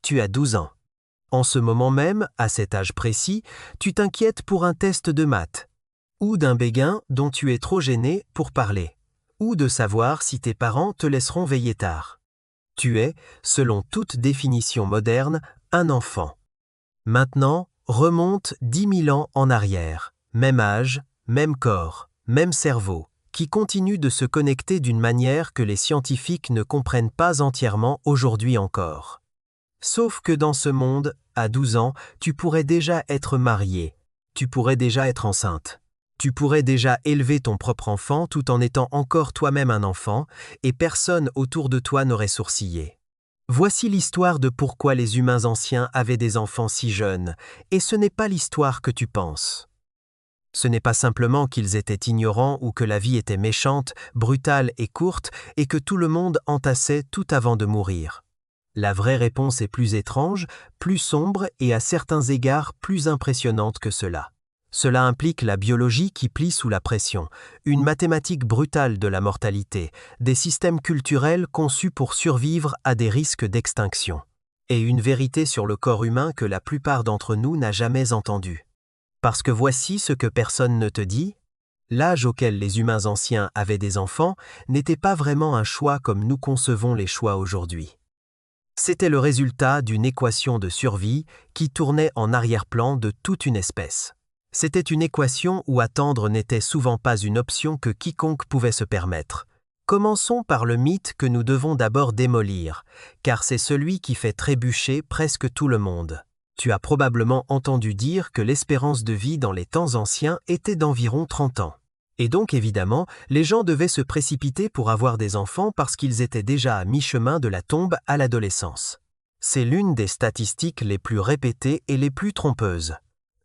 Tu as 12 ans. En ce moment même, à cet âge précis, tu t'inquiètes pour un test de maths, ou d'un béguin dont tu es trop gêné pour parler, ou de savoir si tes parents te laisseront veiller tard. Tu es, selon toute définition moderne, un enfant. Maintenant, remonte 10 000 ans en arrière. Même âge, même corps, même cerveau, qui continue de se connecter d'une manière que les scientifiques ne comprennent pas entièrement aujourd'hui encore. Sauf que dans ce monde, à 12 ans, tu pourrais déjà être marié, tu pourrais déjà être enceinte. Tu pourrais déjà élever ton propre enfant tout en étant encore toi-même un enfant, et personne autour de toi n'aurait sourcillé. Voici l'histoire de pourquoi les humains anciens avaient des enfants si jeunes, et ce n'est pas l'histoire que tu penses. Ce n'est pas simplement qu'ils étaient ignorants ou que la vie était méchante, brutale et courte, et que tout le monde entassait tout avant de mourir. La vraie réponse est plus étrange, plus sombre et à certains égards plus impressionnante que cela. Cela implique la biologie qui plie sous la pression, une mathématique brutale de la mortalité, des systèmes culturels conçus pour survivre à des risques d'extinction, et une vérité sur le corps humain que la plupart d'entre nous n'a jamais entendue. Parce que voici ce que personne ne te dit, l'âge auquel les humains anciens avaient des enfants n'était pas vraiment un choix comme nous concevons les choix aujourd'hui. C'était le résultat d'une équation de survie qui tournait en arrière-plan de toute une espèce. C'était une équation où attendre n'était souvent pas une option que quiconque pouvait se permettre. Commençons par le mythe que nous devons d'abord démolir, car c'est celui qui fait trébucher presque tout le monde. Tu as probablement entendu dire que l'espérance de vie dans les temps anciens était d'environ 30 ans. Et donc évidemment, les gens devaient se précipiter pour avoir des enfants parce qu'ils étaient déjà à mi-chemin de la tombe à l'adolescence. C'est l'une des statistiques les plus répétées et les plus trompeuses.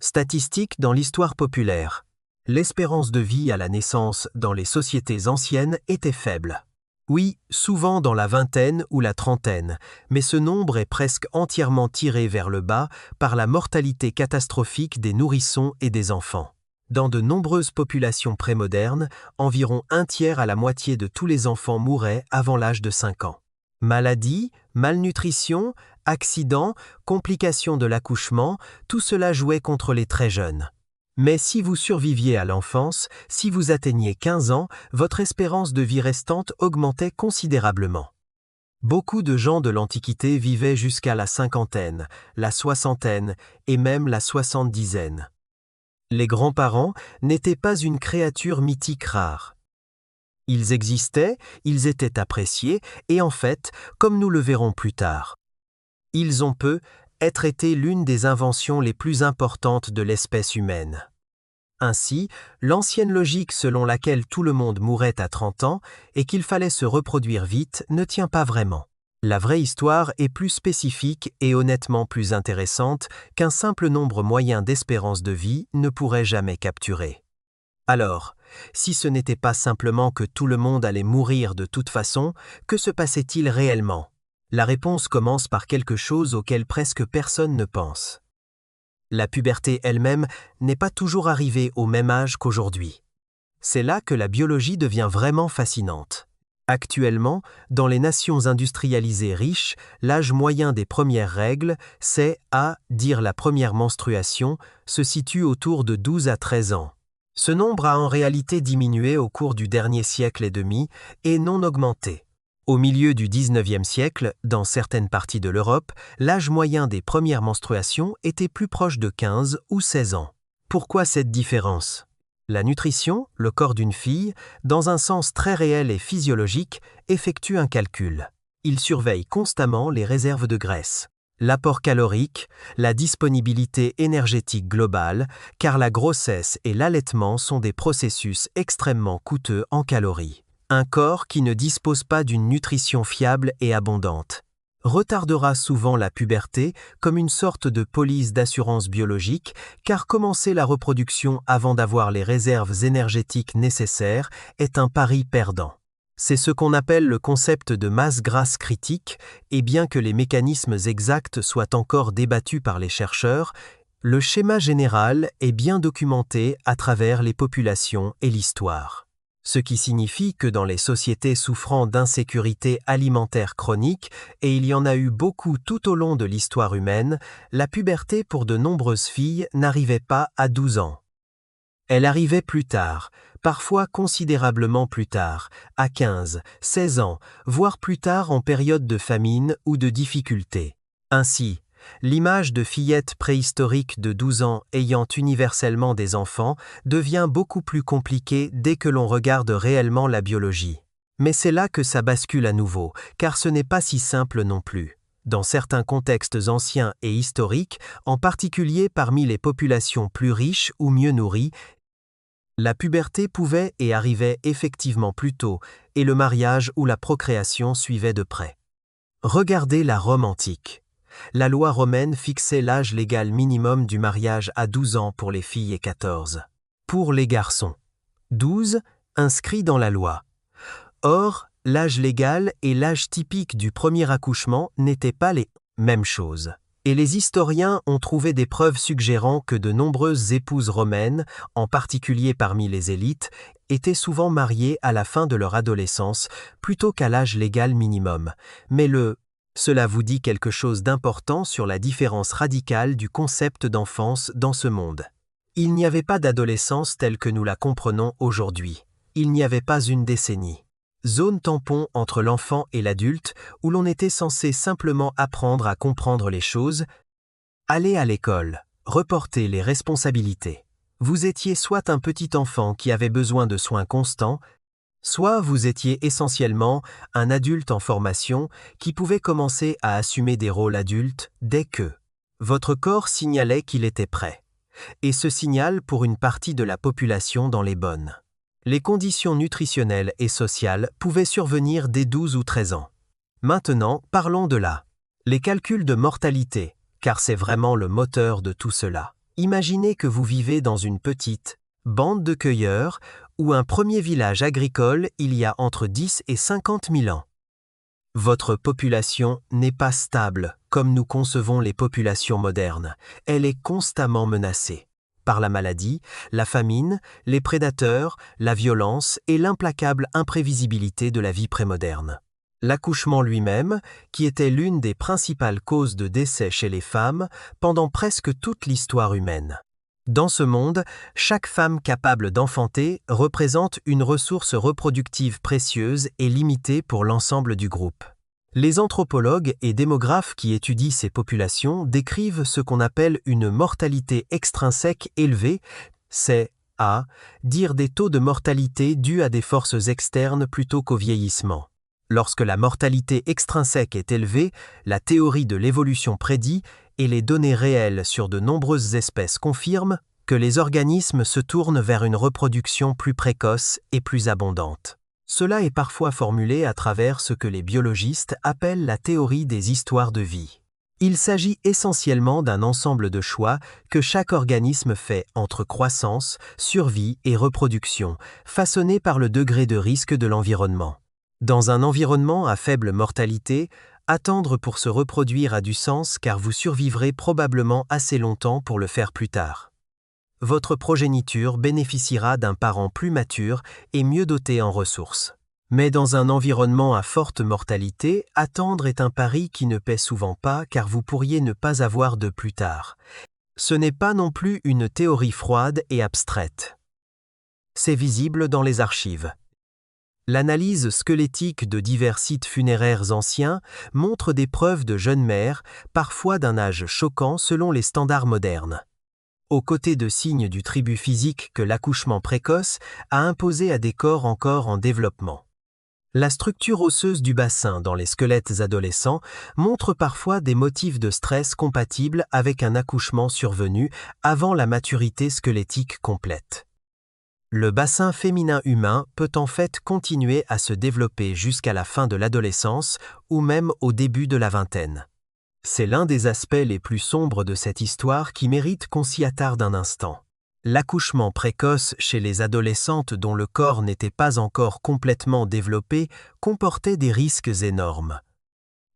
Statistiques dans l'histoire populaire. L'espérance de vie à la naissance dans les sociétés anciennes était faible. Oui, souvent dans la vingtaine ou la trentaine, mais ce nombre est presque entièrement tiré vers le bas par la mortalité catastrophique des nourrissons et des enfants. Dans de nombreuses populations prémodernes, environ un tiers à la moitié de tous les enfants mouraient avant l'âge de 5 ans. Maladies, malnutrition, accidents, complications de l'accouchement, tout cela jouait contre les très jeunes. Mais si vous surviviez à l'enfance, si vous atteigniez 15 ans, votre espérance de vie restante augmentait considérablement. Beaucoup de gens de l'Antiquité vivaient jusqu'à la cinquantaine, la soixantaine et même la soixante-dizaine. Les grands-parents n'étaient pas une créature mythique rare. Ils existaient, ils étaient appréciés, et en fait, comme nous le verrons plus tard, ils ont être été l'une des inventions les plus importantes de l'espèce humaine. Ainsi, l'ancienne logique selon laquelle tout le monde mourait à 30 ans et qu'il fallait se reproduire vite ne tient pas vraiment. La vraie histoire est plus spécifique et honnêtement plus intéressante qu'un simple nombre moyen d'espérance de vie ne pourrait jamais capturer. Alors, si ce n'était pas simplement que tout le monde allait mourir de toute façon, que se passait-il réellement ? La réponse commence par quelque chose auquel presque personne ne pense. La puberté elle-même n'est pas toujours arrivée au même âge qu'aujourd'hui. C'est là que la biologie devient vraiment fascinante. Actuellement, dans les nations industrialisées riches, l'âge moyen des premières règles, c'est, à dire la première menstruation, se situe autour de 12 à 13 ans. Ce nombre a en réalité diminué au cours du dernier siècle et demi et non augmenté. Au milieu du XIXe siècle, dans certaines parties de l'Europe, l'âge moyen des premières menstruations était plus proche de 15 ou 16 ans. Pourquoi cette différence ? La nutrition, le corps d'une fille, dans un sens très réel et physiologique, effectue un calcul. Il surveille constamment les réserves de graisse, l'apport calorique, la disponibilité énergétique globale, car la grossesse et l'allaitement sont des processus extrêmement coûteux en calories. Un corps qui ne dispose pas d'une nutrition fiable et abondante retardera souvent la puberté comme une sorte de police d'assurance biologique, car commencer la reproduction avant d'avoir les réserves énergétiques nécessaires est un pari perdant. C'est ce qu'on appelle le concept de masse grasse critique, et bien que les mécanismes exacts soient encore débattus par les chercheurs, le schéma général est bien documenté à travers les populations et l'histoire. ce qui signifie que dans les sociétés souffrant d'insécurité alimentaire chronique, et il y en a eu beaucoup tout au long de l'histoire humaine, la puberté pour de nombreuses filles n'arrivait pas à 12 ans. Elle arrivait plus tard, parfois considérablement plus tard, à 15, 16 ans, voire plus tard en période de famine ou de difficulté. Ainsi, l'image de fillette préhistorique de 12 ans ayant universellement des enfants devient beaucoup plus compliquée dès que l'on regarde réellement la biologie. Mais c'est là que ça bascule à nouveau, car ce n'est pas si simple non plus. Dans certains contextes anciens et historiques, en particulier parmi les populations plus riches ou mieux nourries, la puberté pouvait et arrivait effectivement plus tôt, et le mariage ou la procréation suivait de près. Regardez la Rome antique. La loi romaine fixait l'âge légal minimum du mariage à 12 ans pour les filles et 14 pour les garçons. 12, inscrit dans la loi. Or, l'âge légal et l'âge typique du premier accouchement n'étaient pas les mêmes choses. Et les historiens ont trouvé des preuves suggérant que de nombreuses épouses romaines, en particulier parmi les élites, étaient souvent mariées à la fin de leur adolescence plutôt qu'à l'âge légal minimum. Mais cela vous dit quelque chose d'important sur la différence radicale du concept d'enfance dans ce monde. Il n'y avait pas d'adolescence telle que nous la comprenons aujourd'hui. Il n'y avait pas une décennie. Zone tampon entre l'enfant et l'adulte où l'on était censé simplement apprendre à comprendre les choses, aller à l'école, reporter les responsabilités. Vous étiez soit un petit enfant qui avait besoin de soins constants, soit vous étiez essentiellement un adulte en formation qui pouvait commencer à assumer des rôles adultes dès que votre corps signalait qu'il était prêt. Et ce signal pour une partie de la population dans les bonnes. Les conditions nutritionnelles et sociales pouvaient survenir dès 12 ou 13 ans. Maintenant, parlons de les calculs de mortalité, car c'est vraiment le moteur de tout cela. Imaginez que vous vivez dans une petite bande de cueilleurs ou un premier village agricole il y a entre 10 et 50 000 ans. Votre population n'est pas stable comme nous concevons les populations modernes. Elle est constamment menacée par la maladie, la famine, les prédateurs, la violence et l'implacable imprévisibilité de la vie prémoderne. L'accouchement lui-même, qui était l'une des principales causes de décès chez les femmes pendant presque toute l'histoire humaine. Dans ce monde, chaque femme capable d'enfanter représente une ressource reproductive précieuse et limitée pour l'ensemble du groupe. Les anthropologues et démographes qui étudient ces populations décrivent ce qu'on appelle une mortalité extrinsèque élevée, c'est, dire des taux de mortalité dus à des forces externes plutôt qu'au vieillissement. Lorsque la mortalité extrinsèque est élevée, la théorie de l'évolution prédit et les données réelles sur de nombreuses espèces confirment que les organismes se tournent vers une reproduction plus précoce et plus abondante. Cela est parfois formulé à travers ce que les biologistes appellent la théorie des histoires de vie. Il s'agit essentiellement d'un ensemble de choix que chaque organisme fait entre croissance, survie et reproduction, façonnés par le degré de risque de l'environnement. Dans un environnement à faible mortalité, attendre pour se reproduire a du sens car vous survivrez probablement assez longtemps pour le faire plus tard. Votre progéniture bénéficiera d'un parent plus mature et mieux doté en ressources. Mais dans un environnement à forte mortalité, attendre est un pari qui ne paie souvent pas car vous pourriez ne pas avoir de plus tard. Ce n'est pas non plus une théorie froide et abstraite. C'est visible dans les archives. L'analyse squelettique de divers sites funéraires anciens montre des preuves de jeunes mères, parfois d'un âge choquant selon les standards modernes. Aux côtés de signes du tribut physique que l'accouchement précoce a imposé à des corps encore en développement. La structure osseuse du bassin dans les squelettes adolescents montre parfois des motifs de stress compatibles avec un accouchement survenu avant la maturité squelettique complète. Le bassin féminin humain peut en fait continuer à se développer jusqu'à la fin de l'adolescence ou même au début de la vingtaine. C'est l'un des aspects les plus sombres de cette histoire qui mérite qu'on s'y attarde un instant. L'accouchement précoce chez les adolescentes dont le corps n'était pas encore complètement développé comportait des risques énormes.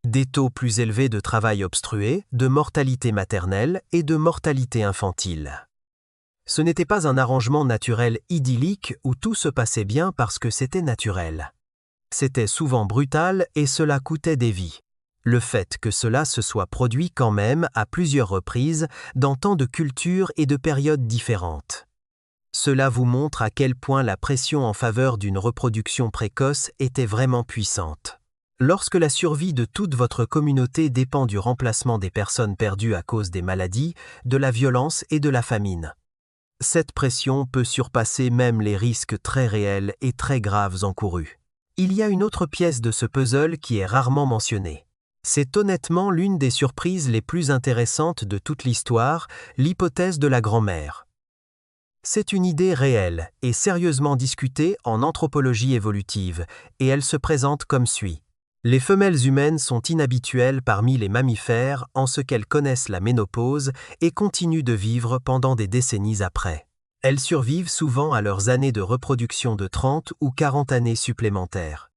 Des taux plus élevés de travail obstrué, de mortalité maternelle et de mortalité infantile. Ce n'était pas un arrangement naturel idyllique où tout se passait bien parce que c'était naturel. C'était souvent brutal et cela coûtait des vies. Le fait que cela se soit produit quand même à plusieurs reprises dans tant de cultures et de périodes différentes. Cela vous montre à quel point la pression en faveur d'une reproduction précoce était vraiment puissante. Lorsque la survie de toute votre communauté dépend du remplacement des personnes perdues à cause des maladies, de la violence et de la famine. Cette pression peut surpasser même les risques très réels et très graves encourus. Il y a une autre pièce de ce puzzle qui est rarement mentionnée. C'est honnêtement l'une des surprises les plus intéressantes de toute l'histoire, l'hypothèse de la grand-mère. C'est une idée réelle et sérieusement discutée en anthropologie évolutive, et elle se présente comme suit. Les femelles humaines sont inhabituelles parmi les mammifères en ce qu'elles connaissent la ménopause et continuent de vivre pendant des décennies après. Elles survivent souvent à leurs années de reproduction de 30 ou 40 années supplémentaires.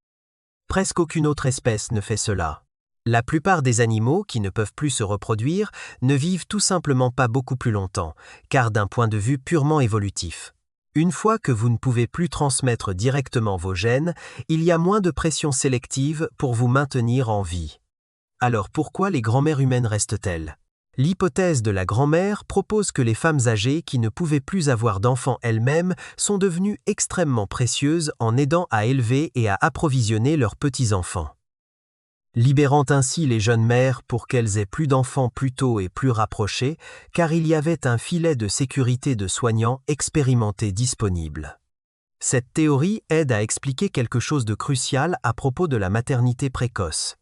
Presque aucune autre espèce ne fait cela. La plupart des animaux qui ne peuvent plus se reproduire ne vivent tout simplement pas beaucoup plus longtemps, car d'un point de vue purement évolutif. Une fois que vous ne pouvez plus transmettre directement vos gènes, il y a moins de pression sélective pour vous maintenir en vie. Alors pourquoi les grand-mères humaines restent-elles ? L'hypothèse de la grand-mère propose que les femmes âgées qui ne pouvaient plus avoir d'enfants elles-mêmes sont devenues extrêmement précieuses en aidant à élever et à approvisionner leurs petits-enfants. Libérant ainsi les jeunes mères pour qu'elles aient plus d'enfants plus tôt et plus rapprochés, car il y avait un filet de sécurité de soignants expérimentés disponible. Cette théorie aide à expliquer quelque chose de crucial à propos de la maternité précoce.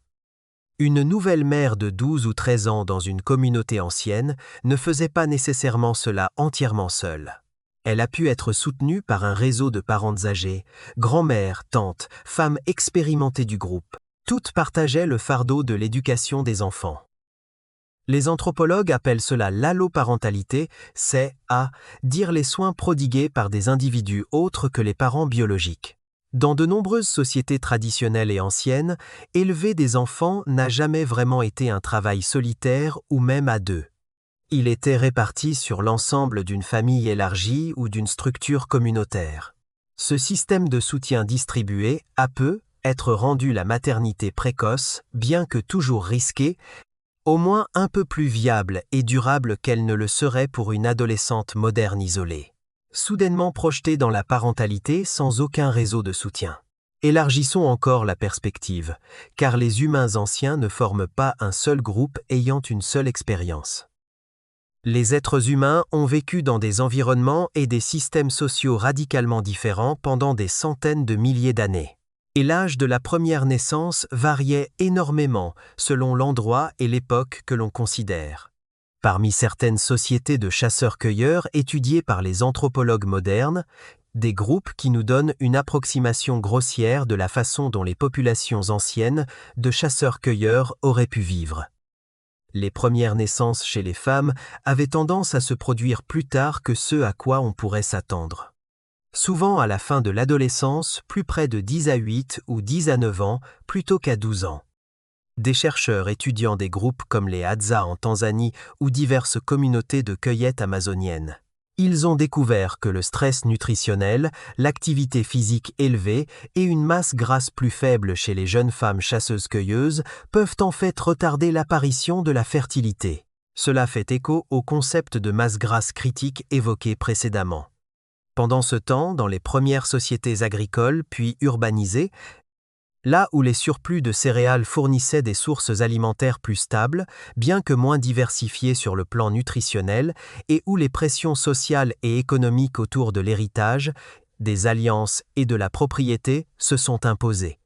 Une nouvelle mère de 12 ou 13 ans dans une communauté ancienne ne faisait pas nécessairement cela entièrement seule. Elle a pu être soutenue par un réseau de parentes âgées, grand-mères, tantes, femmes expérimentées du groupe. Toutes partageaient le fardeau de l'éducation des enfants. Les anthropologues appellent cela l'alloparentalité, c'est, à dire les soins prodigués par des individus autres que les parents biologiques. Dans de nombreuses sociétés traditionnelles et anciennes, élever des enfants n'a jamais vraiment été un travail solitaire ou même à deux. Il était réparti sur l'ensemble d'une famille élargie ou d'une structure communautaire. Ce système de soutien distribué peut être rendu la maternité précoce, bien que toujours risquée, au moins un peu plus viable et durable qu'elle ne le serait pour une adolescente moderne isolée, soudainement projetée dans la parentalité sans aucun réseau de soutien. Élargissons encore la perspective, car les humains anciens ne forment pas un seul groupe ayant une seule expérience. Les êtres humains ont vécu dans des environnements et des systèmes sociaux radicalement différents pendant des centaines de milliers d'années. Et l'âge de la première naissance variait énormément selon l'endroit et l'époque que l'on considère. Parmi certaines sociétés de chasseurs-cueilleurs étudiées par les anthropologues modernes, des groupes qui nous donnent une approximation grossière de la façon dont les populations anciennes de chasseurs-cueilleurs auraient pu vivre. Les premières naissances chez les femmes avaient tendance à se produire plus tard que ce à quoi on pourrait s'attendre. Souvent à la fin de l'adolescence, plus près de 10 à 8 ou 10 à 9 ans, plutôt qu'à 12 ans. Des chercheurs étudiant des groupes comme les Hadza en Tanzanie ou diverses communautés de cueillette amazoniennes. Ils ont découvert que le stress nutritionnel, l'activité physique élevée et une masse grasse plus faible chez les jeunes femmes chasseuses-cueilleuses peuvent en fait retarder l'apparition de la fertilité. Cela fait écho au concept de masse grasse critique évoqué précédemment. Pendant ce temps, dans les premières sociétés agricoles puis urbanisées, là où les surplus de céréales fournissaient des sources alimentaires plus stables, bien que moins diversifiées sur le plan nutritionnel, et où les pressions sociales et économiques autour de l'héritage, des alliances et de la propriété se sont imposées.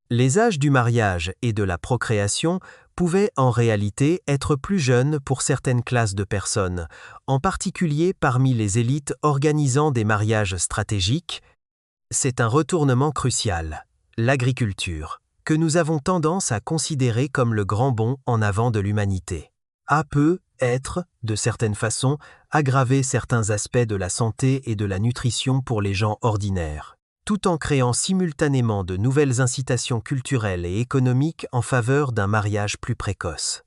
Les âges du mariage et de la procréation pouvaient en réalité être plus jeunes pour certaines classes de personnes, en particulier parmi les élites organisant des mariages stratégiques. C'est un retournement crucial, l'agriculture, que nous avons tendance à considérer comme le grand bond en avant de l'humanité. Peut être, de certaines façons, aggraver certains aspects de la santé et de la nutrition pour les gens ordinaires, tout en créant simultanément de nouvelles incitations culturelles et économiques en faveur d'un mariage plus précoce.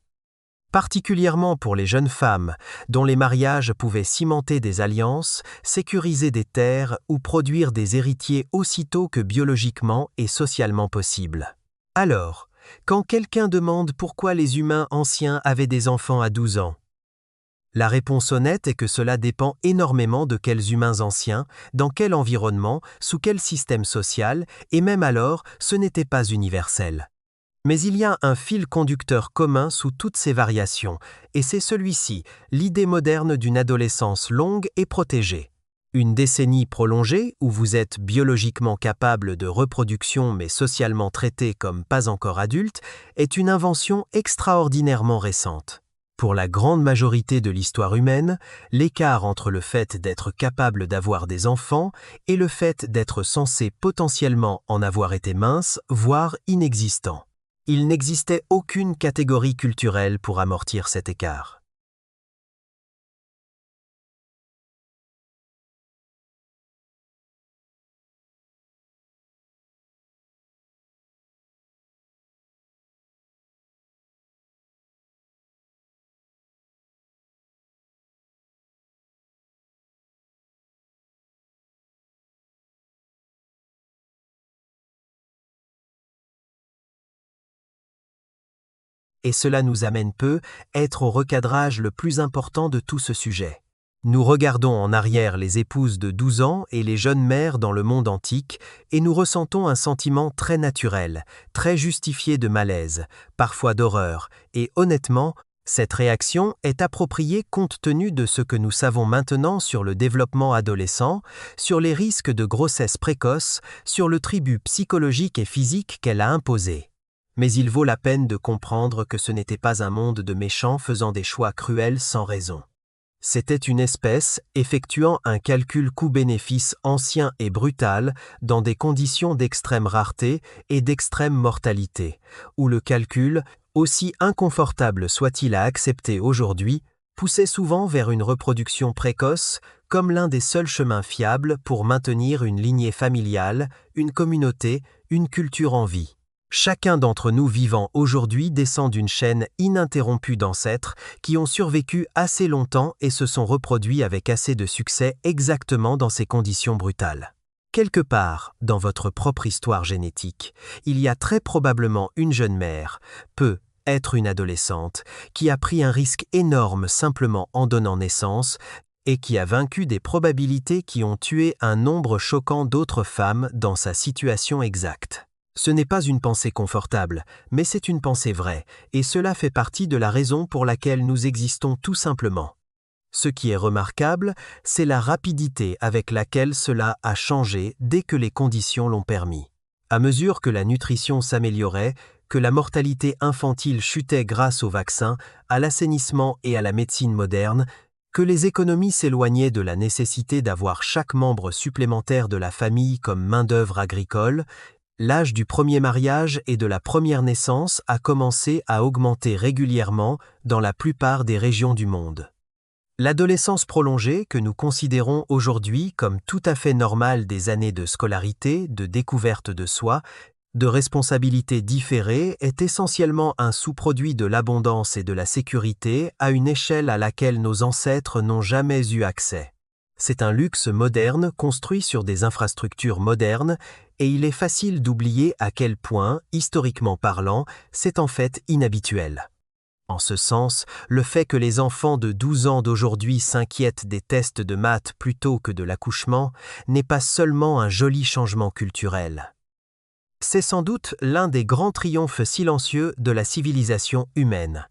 particulièrement pour les jeunes femmes, dont les mariages pouvaient cimenter des alliances, sécuriser des terres ou produire des héritiers aussitôt que biologiquement et socialement possible. Alors, quand quelqu'un demande pourquoi les humains anciens avaient des enfants à 12 ans, la réponse honnête est que cela dépend énormément de quels humains anciens, dans quel environnement, sous quel système social, et même alors, ce n'était pas universel. Mais il y a un fil conducteur commun sous toutes ces variations, et c'est celui-ci, l'idée moderne d'une adolescence longue et protégée. Une décennie prolongée, où vous êtes biologiquement capable de reproduction mais socialement traité comme pas encore adulte, est une invention extraordinairement récente. Pour la grande majorité de l'histoire humaine, l'écart entre le fait d'être capable d'avoir des enfants et le fait d'être censé potentiellement en avoir été mince, voire inexistant. Il n'existait aucune catégorie culturelle pour amortir cet écart. Et cela nous amène être au recadrage le plus important de tout ce sujet. Nous regardons en arrière les épouses de 12 ans et les jeunes mères dans le monde antique et nous ressentons un sentiment très naturel, très justifié de malaise, parfois d'horreur, et honnêtement, cette réaction est appropriée compte tenu de ce que nous savons maintenant sur le développement adolescent, sur les risques de grossesse précoce, sur le tribut psychologique et physique qu'elle a imposé. Mais il vaut la peine de comprendre que ce n'était pas un monde de méchants faisant des choix cruels sans raison. C'était une espèce effectuant un calcul coût-bénéfice ancien et brutal dans des conditions d'extrême rareté et d'extrême mortalité, où le calcul, aussi inconfortable soit-il à accepter aujourd'hui, poussait souvent vers une reproduction précoce comme l'un des seuls chemins fiables pour maintenir une lignée familiale, une communauté, une culture en vie. Chacun d'entre nous vivant aujourd'hui descend d'une chaîne ininterrompue d'ancêtres qui ont survécu assez longtemps et se sont reproduits avec assez de succès exactement dans ces conditions brutales. Quelque part, dans votre propre histoire génétique, il y a très probablement une jeune mère, être une adolescente, qui a pris un risque énorme simplement en donnant naissance et qui a vaincu des probabilités qui ont tué un nombre choquant d'autres femmes dans sa situation exacte. Ce n'est pas une pensée confortable, mais c'est une pensée vraie, et cela fait partie de la raison pour laquelle nous existons tout simplement. Ce qui est remarquable, c'est la rapidité avec laquelle cela a changé dès que les conditions l'ont permis. À mesure que la nutrition s'améliorait, que la mortalité infantile chutait grâce aux vaccins, à l'assainissement et à la médecine moderne, que les économies s'éloignaient de la nécessité d'avoir chaque membre supplémentaire de la famille comme main-d'œuvre agricole, l'âge du premier mariage et de la première naissance a commencé à augmenter régulièrement dans la plupart des régions du monde. L'adolescence prolongée, que nous considérons aujourd'hui comme tout à fait normale des années de scolarité, de découverte de soi, de responsabilités différées, est essentiellement un sous-produit de l'abondance et de la sécurité à une échelle à laquelle nos ancêtres n'ont jamais eu accès. C'est un luxe moderne construit sur des infrastructures modernes et il est facile d'oublier à quel point, historiquement parlant, c'est en fait inhabituel. En ce sens, le fait que les enfants de 12 ans d'aujourd'hui s'inquiètent des tests de maths plutôt que de l'accouchement n'est pas seulement un joli changement culturel. C'est sans doute l'un des grands triomphes silencieux de la civilisation humaine.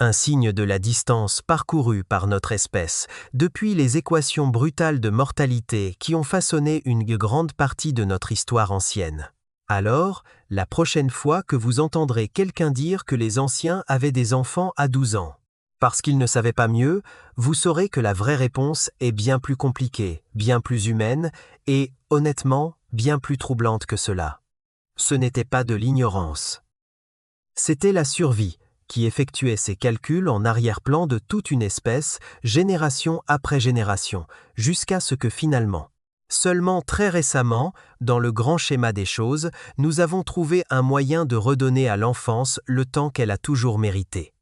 Un signe de la distance parcourue par notre espèce depuis les équations brutales de mortalité qui ont façonné une grande partie de notre histoire ancienne. Alors, la prochaine fois que vous entendrez quelqu'un dire que les anciens avaient des enfants à 12 ans, parce qu'ils ne savaient pas mieux, vous saurez que la vraie réponse est bien plus compliquée, bien plus humaine et, honnêtement, bien plus troublante que cela. Ce n'était pas de l'ignorance. C'était la survie qui effectuait ces calculs en arrière-plan de toute une espèce, génération après génération, jusqu'à ce que finalement, seulement très récemment, dans le grand schéma des choses, nous avons trouvé un moyen de redonner à l'enfance le temps qu'elle a toujours mérité.